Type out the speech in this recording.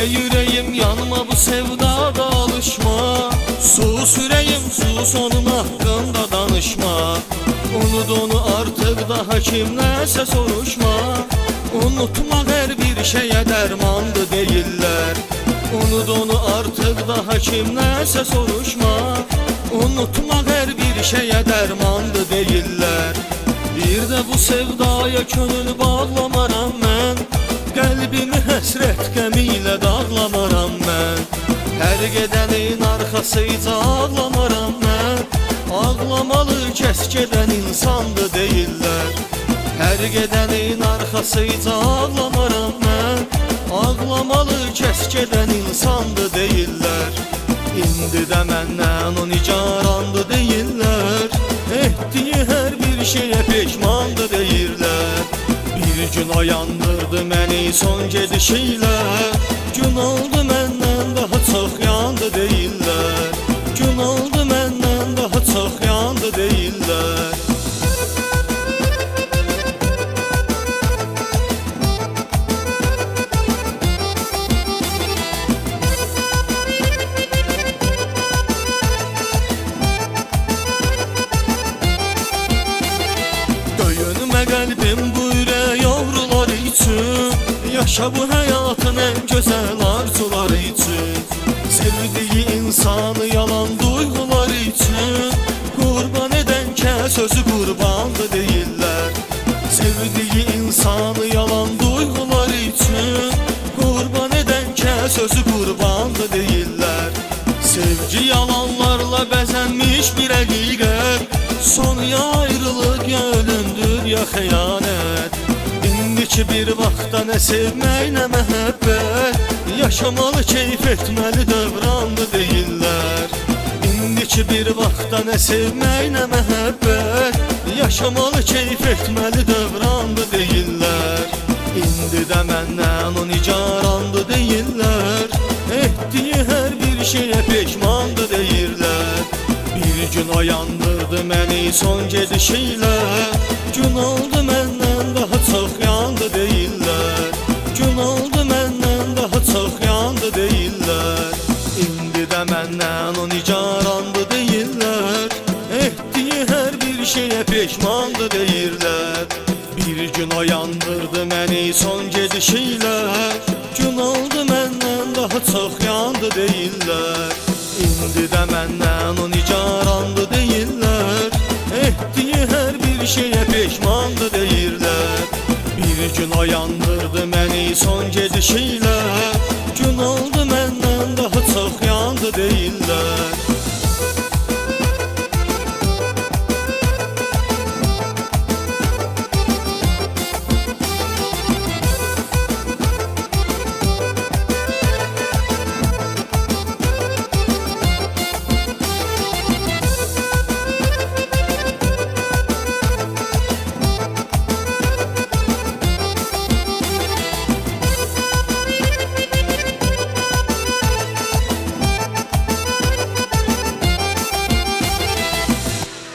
Yüreğim yanma bu sevdada alışma. Sus yüreğim sus, onun hakkında danışma. Unut onu artık daha kimlerse soruşma. Unutmak her bir şeye dermandı değiller. Unut onu artık daha kimlerse soruşma. Unutmak her bir şeye dermandı değiller. Bir de bu sevdaya könül bağlamaram mən. Qəlbimi həsrət qəmi ilə dağlamaram mən. Hər gedənin arxasıca ağlamaram mən. Ağlamalı kəs gedən insandı deyirlər. Hər gedənin arxasıca ağlamaram mən. Ağlamalı kəs gedən insandı deyirlər. İndi də məndən o nicarandı deyirlər. Etdiyi hər bir şeyə peşmandı deyirlər. Bir gün oyandırdı məni son gedişiyle. Gün oldu məndən daha çox yandı deyirlər. Gün oldu məndən daha çox yandı deyirlər. Döyünmə qəlbim bu ürək yavrular üçün. Yaşa bu həyatın en güzel arzuları için. Sevdiği insanı yalan duygular için. Kurban eden kəs özü qurbandı deyirlər. Sevdiği insanı yalan duygular için. Kurban eden kəs özü qurbandı deyirlər. Sevgi yalanlarla bəzənmiş bir həqiqət. Son ya ayrılık ya ölümdür ya xəyanət. İndiki bir vaxtda nə sevmək nə məhəbbət. Yaşamalı keyif etməli dövrandı deyirlər. İndiki bir vaxtda nə sevmək nə məhəbbət. Yaşamalı keyif etməli dövrandı deyirlər. İndi də məndən o nicarandı deyirlər. Etdiyi hər bir şeyə peşmandı deyirlər. Bir gün oyandırdı məni son gedişiyle. Gün oldu məndən daha çox yandı deyirlər. Gün oldu məndən daha çox yandı deyirlər. İndi də məndən o nicarandı deyirlər. Etdiyi hər bir şeyə peşmandı deyirlər. Bir gün oyandırdı məni son gedişiyle. Gün oldu məndən daha çox yandı deyirlər. İndi də məndən o nicarandı deyirlər. Etdiyi hər bir şeyə peşmandı deyirlər. Bir gün oyandırdı məni son gedişiyle. Gün oldu məndən daha çox yandı deyirlər.